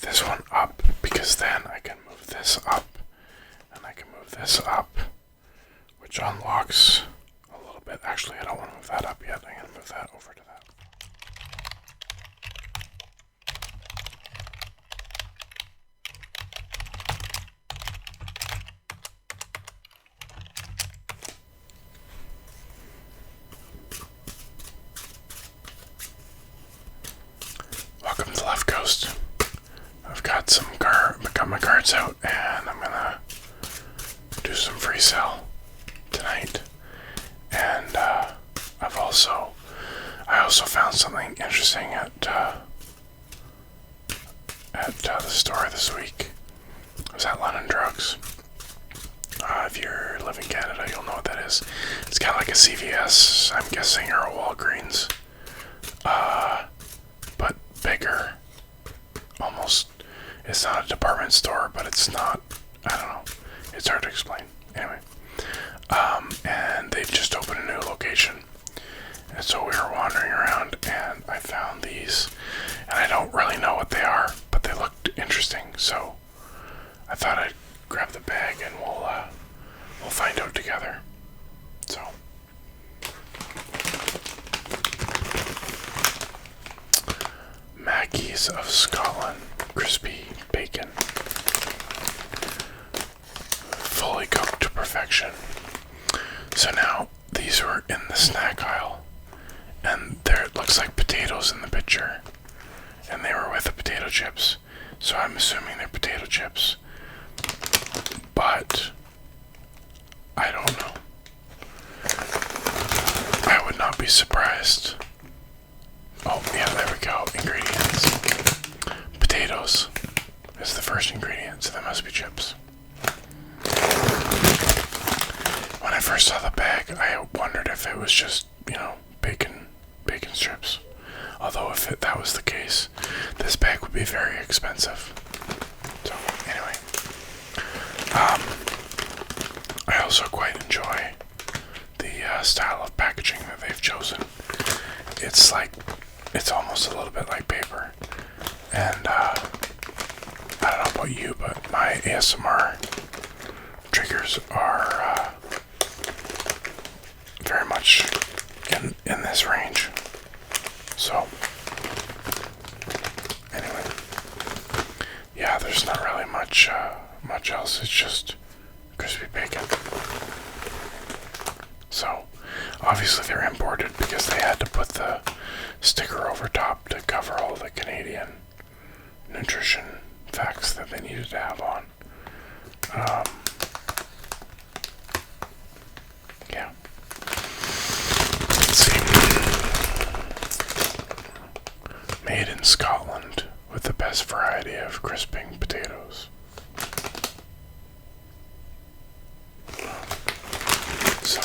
this one up because then I can move this up and I can move this up, which unlocks a little bit. Actually, I don't want to move that up yet. I'm going to move that over to that. Welcome to the left coast. I've got my cards out, and I'm gonna do some FreeCell tonight. And I also found something interesting at the store this week. I was at London Drugs. If you live in Canada, you'll know what that is. It's kind of like a CVS, I'm guessing, or a Walgreens, but bigger. Almost. It's not a department store, but it's not. I don't know. It's hard to explain. Anyway, and they've just opened a new location, and so we were wandering around, and I found these, and I don't really know what they are, but they looked interesting. So I thought I'd grab the bag, and we'll find out together. So. Mackey's of Scotland, crispy bacon, fully cooked to perfection. So now these were in the snack aisle, and there it looks like potatoes in the picture, and they were with the potato chips. So I'm assuming they're potato chips, but I don't know. I would not be surprised. Oh, yeah, there we go. Ingredients. Potatoes is the first ingredient, so that must be chips. When I first saw the bag, I wondered if it was just, bacon strips. Although if that was the case, this bag would be very expensive. So, anyway. I also quite enjoy the style of packaging that they've chosen. It's almost a little bit like paper. And I don't know about you, but my ASMR triggers are very much in this range. So anyway, yeah, there's not really much else. It's just crispy bacon. So obviously they're imported because they had to put the sticker over top to cover all the Canadian nutrition facts that they needed to have on. Yeah. Let's see. Made in Scotland with the best variety of crisping potatoes. So,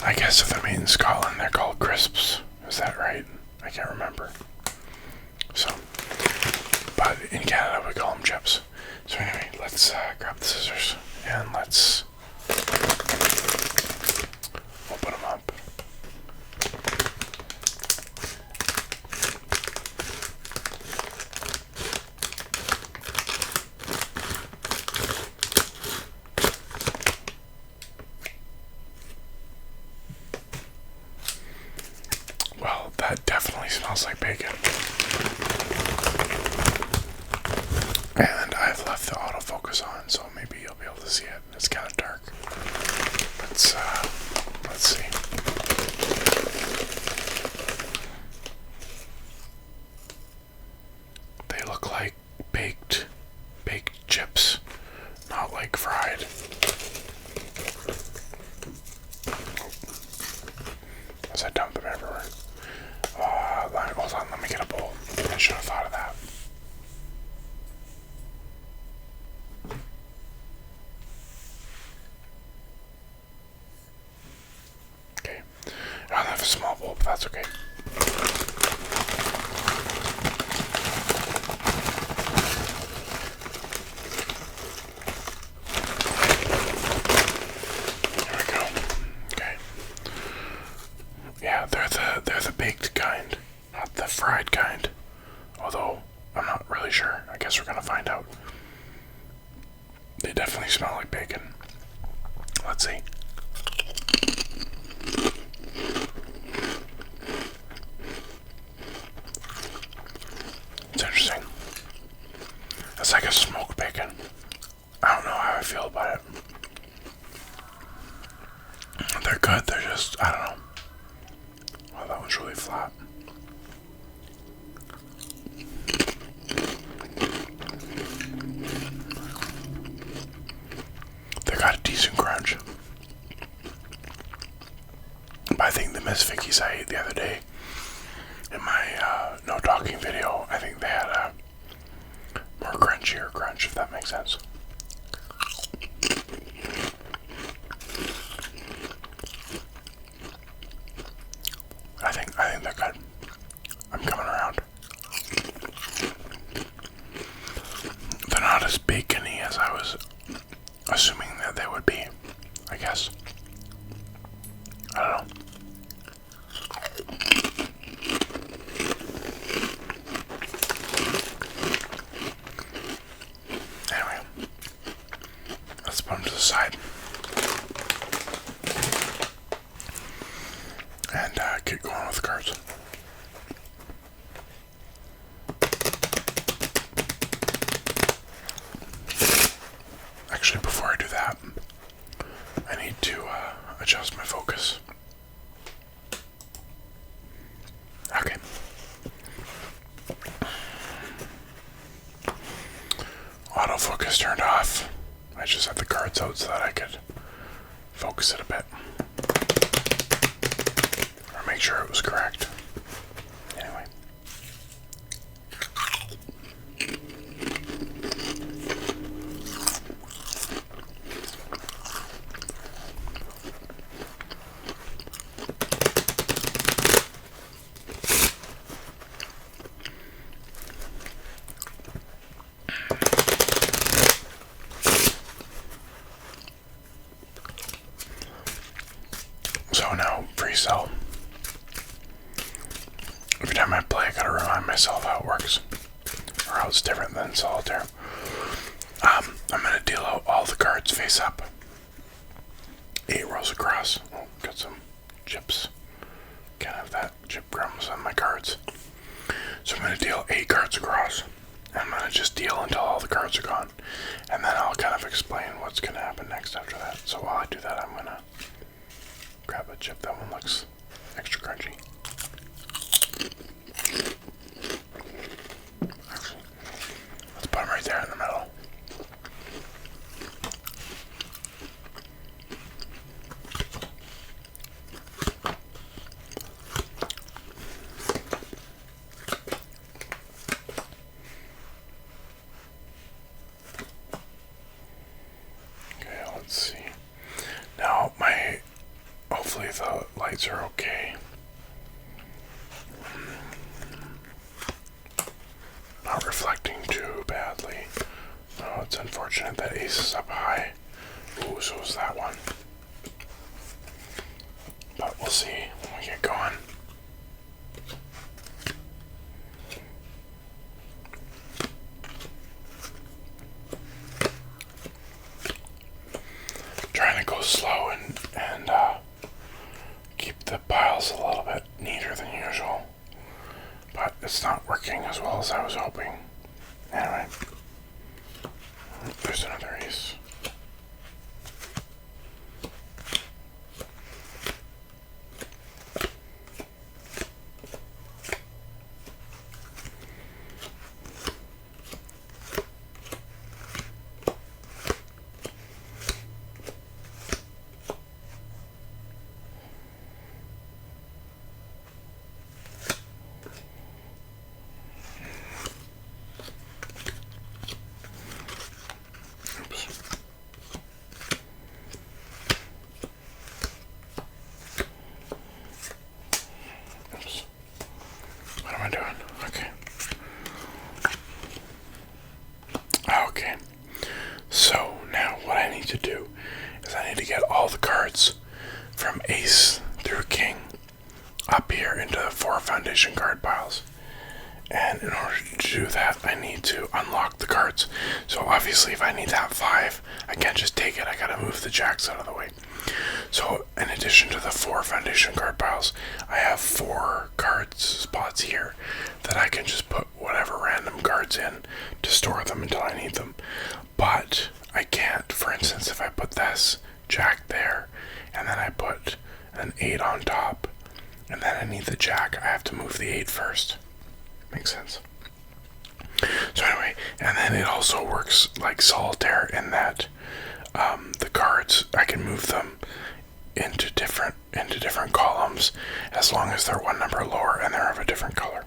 I guess if they're made in Scotland, they're called crisps. Is that right? I can't remember. So, but in Canada we call them chips. So anyway, let's grab the scissors and let's open them up. Well, that definitely smells like bacon. And I've left the autofocus on, so maybe you'll be able to see it. It's kind of dark. Let's see. They look like baked chips, not like fried. As I dump them everywhere. Hold on, let me get a bowl. I should have thought of that. Okay. I don't have a small bowl, but that's okay. There we go. Okay. Yeah, they're the baked kind, not the fried kind. Although I'm not really sure. I guess we're gonna find out. They definitely smell like bacon. Let's see. It's interesting. It's like a smoked bacon. I don't know how I feel about it. They're good, they're just, I don't know. Wow, that one's really flat. They got a decent crunch. But I think the Misfickies I ate the other day in my no talking video, I think they had a more crunchier crunch, if that makes sense. I think they're good. I'm coming around. They're not as bacony as I was assuming that they would be, I guess. I don't know. Anyway, let's put them to the side. And get going with the cards. Actually, before I do that, I need to adjust my focus. Okay. Autofocus turned off. I just had the cards out so that I could focus it a bit. Or make sure it was correct. Anyway. So now, FreeCell. Every time I play, I gotta remind myself how it works, or how it's different than solitaire. I'm gonna deal out all the cards face up, 8 rows across. Oh, got some chips. Can't have that chip crumbs on my cards. So I'm gonna deal 8 cards across. I'm gonna just deal until all the cards are gone, and then I'll kind of explain what's gonna happen next after that. So while I do that, I'm gonna grab a chip. That one looks extra crunchy. Actually, let's put them right there in the middle. Okay, let's see. Now, hopefully the lights are okay. Not reflecting too badly. Oh, it's unfortunate that ace is up high. Ooh, so is that one. But we'll see when we get going. Trying to go slow and keep the piles a little bit neater than usual. But it's not working as well as I was hoping. Anyway, there's another ace. What am I doing? Okay. Okay. So now what I need to do is I need to get all the cards from ace through king up here into the 4 foundation card piles. And in order to do that, I need to unlock the cards. So obviously if I need that 5, I can't just take it. I gotta move the jacks out of the way. So in addition to the 4 foundation card piles, I have 4 card spots here that I can just put whatever random cards in to store them until I need them. But I can't, for instance, if I put this jack there and then I put an 8 on top and then I need the jack, I have to move the 8 first. Makes sense. So anyway, and then it also works like solitaire in that the cards, I can move them into different columns as long as they're one number lower and they're of a different color.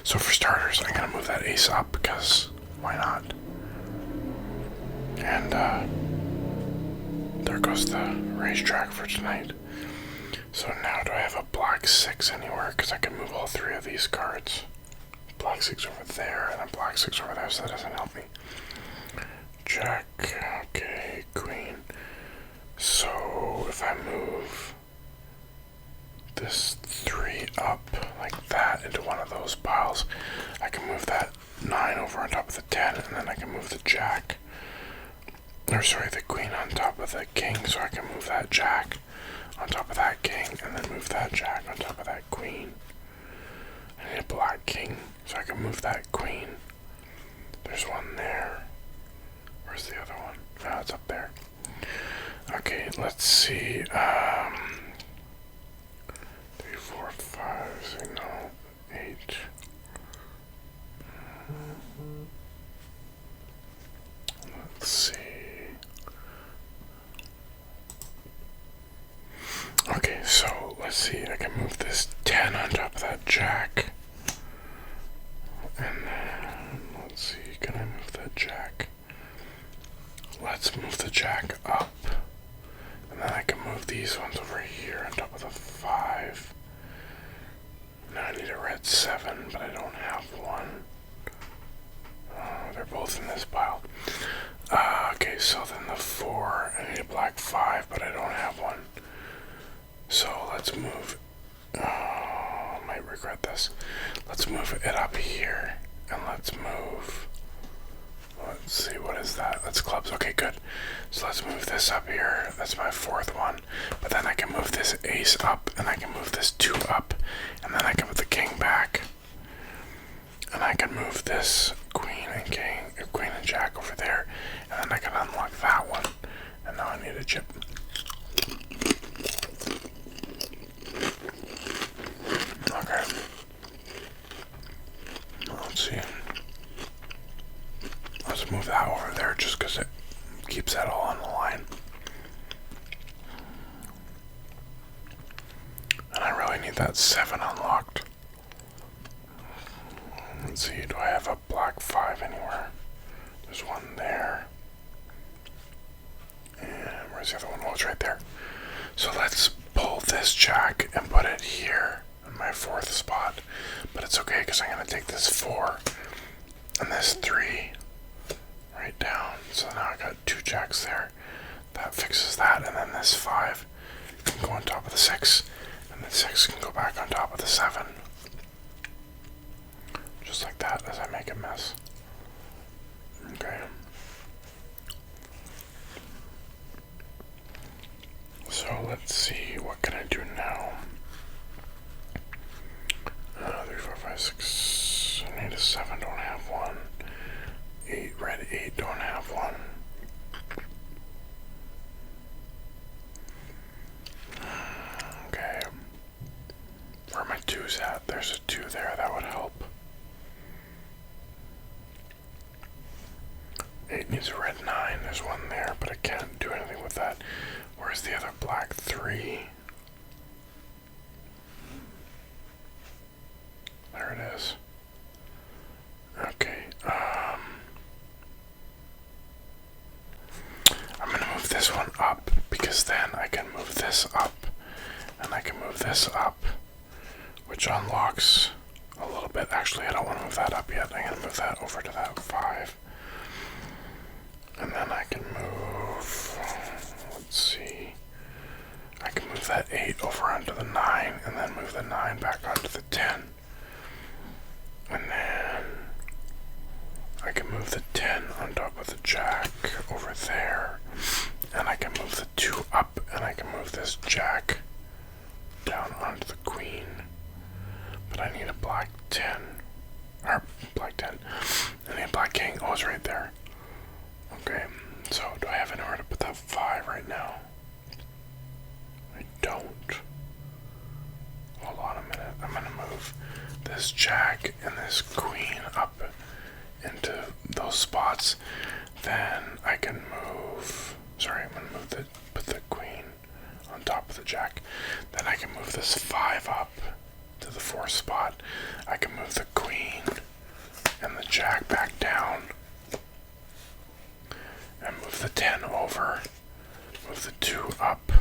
So for starters, I'm gonna move that ace up because why not? And there goes the racetrack for tonight. So now do I have a black 6 anywhere? Because I can move all 3 of these cards. Black 6 over there and a black 6 over there, so that doesn't help me. Jack, okay, queen. So if I move this 3 up like that into one of those piles, I can move that 9 over on top of the 10, and then I can move the jack, or sorry, the queen on top of the king, so I can move that jack on top of that king, and then move that jack on top of that queen. I need a black king, so I can move that queen. There's one there. Where's the other one? Oh, it's up there. Okay, let's see. 3, 4, 5, 6, no, 8. Let's see. Okay, so let's see. I can move this 10 on top of that jack. And then, let's see, can I move that jack? Let's move the jack up. And then I can move these ones over here on top of the 5. Now I need a red 7, but I don't have one. Oh, they're both in this pile. Okay, so then the 4, I need a black 5, but I don't have one. So let's move, I might regret this. Let's move it up here, and let's see, what is that? That's clubs. Okay, good. So let's move this up here. That's my 4th one. But then I can move this ace up, and I can move this 2 up, and then I can put the king back. And I can move this queen and king, or queen and jack over there, and then I can unlock that one. And now I need a chip. Okay. Let's see. Let's move that over there just because it keeps that all on the line. And I really need that 7 unlocked. Let's see, do I have a black 5 anywhere? There's one there. And where's the other one? Oh, it's right there. So let's pull this jack and put it here in my 4th spot. But it's okay because I'm going to take this 4 and this 3 right down. So now I got 2 jacks there. That fixes that. And then this 5 can go on top of the 6. And the 6 can go back on top of the 7. Just like that as I make a mess. Okay. So let's see, what can I do now? 3, 4, 5, 6. I need a 7, don't have one. 8, red 8, don't have one. Okay. Where are my 2s at? There's a 2 there, that would help. 8 needs a red 9, there's one there, but I can't do anything with that. Where's the other black 3? There it is. Okay, I'm gonna move this one up, because then I can move this up, and I can move this up, which unlocks a little bit. Actually, I don't want to move that up yet. I'm gonna move that over to that 5. And then I can move, let's see, I can move that 8 over onto the 9, and then move the 9 back onto the 10. And then, move the 10 on top of the jack over there, and I can move the 2 up, and I can move this jack down onto the queen. But I need a black 10, or black 10. I need a black king. Oh, it's right there. Okay, so do I have anywhere to put that 5 right now? I don't. Hold on a minute. I'm gonna move this jack and this queen up into those spots. Then I can move. Sorry, I'm gonna put the queen on top of the jack. Then I can move this 5 up to the 4th spot. I can move the queen and the jack back down, and move the 10 over. Move the 2 up.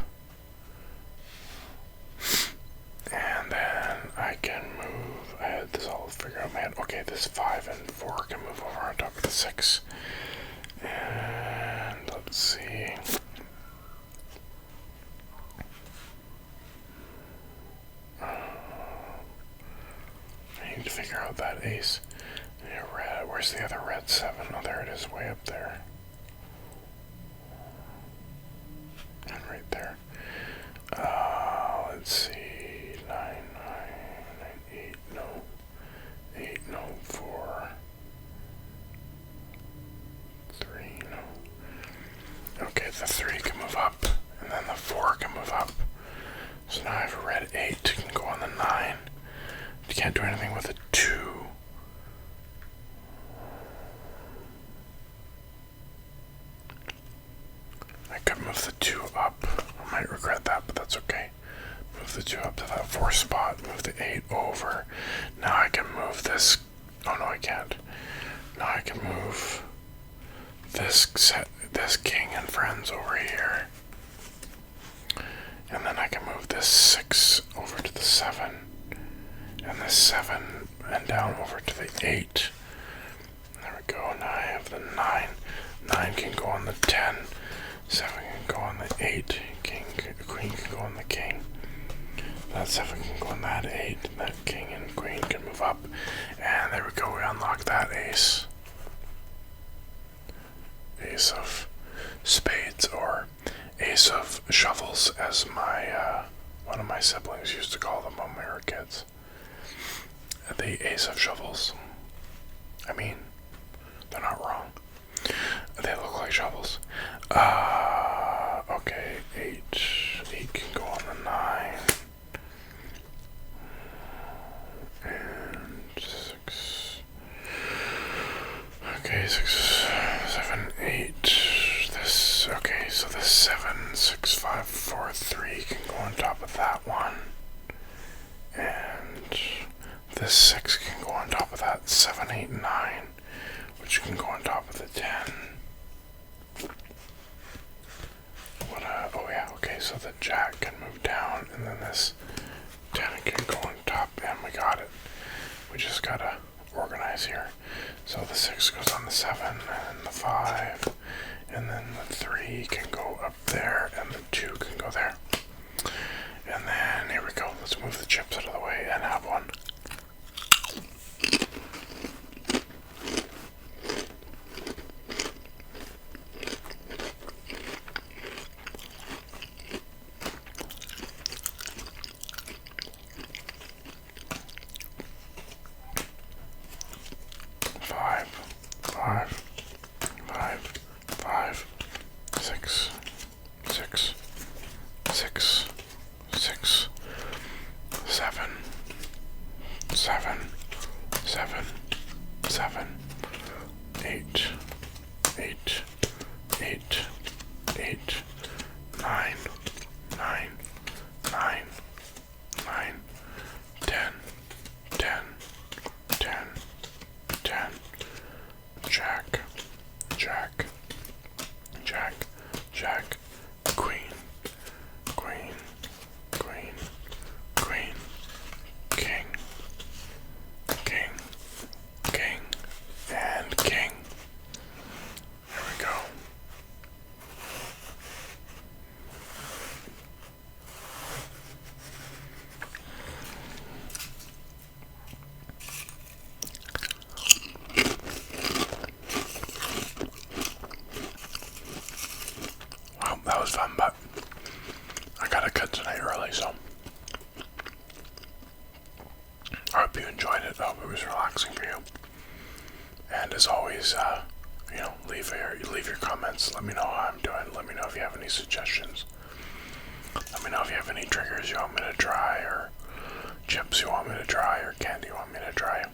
And then I can move, I had this all figured out in my head. Okay, this 5 and 4 can move over on top of the 6. And let's see. I need to figure out that ace. Yeah, red. Where's the other red 7? Oh, there it is, way up there. And right there. Let's see. 9, 8, no. 8, no. 4. 3, no. Okay, the 3 can move up, and then the 4 can move up. So now I have a red 8 can go on the 9. You can't do anything with a 2. I could move the 2 up. I might regret that, but that's okay. Move the 2 up to that 4 spot. Move the 8 over. Now I can move this. Oh no, I can't. Now I can move this king and friends over here. And then I can move this 6 over to the 7. And this 7 and down over to the 8. There we go. Now I have the 9. 9 can go on the 10. 7 can go on the 8. Queen can go on the king. That 7 can go on that 8. That king and queen can move up. And there we go. We unlock that ace. Ace of spades, or ace of shovels, as my one of my siblings used to call them when we were kids. The ace of shovels. I mean, they're not wrong. They look like shovels. Okay, 8. 8 can go on the 9. And 6. Okay, 6, 7, 8. This, okay, so this 7, 6, 5, 4, 3 can go on top of that one. And this 6 can go on top of that 7, 8, 9, which can go on top of the 10. Oh yeah, okay, so the jack can move down, and then this 10 can go on top, and we got it. We just gotta organize here. So the 6 goes on the 7, and the 5, and then the 3 can go up there, and the 2 can go there. And then, here we go, let's move the chips out of the way and have one. was fun, but I gotta cut tonight early, so I hope you enjoyed it. I hope it was relaxing for you. And as always, leave your comments. Let me know how I'm doing. Let me know if you have any suggestions. Let me know if you have any triggers you want me to try, or chips you want me to try, or candy you want me to try.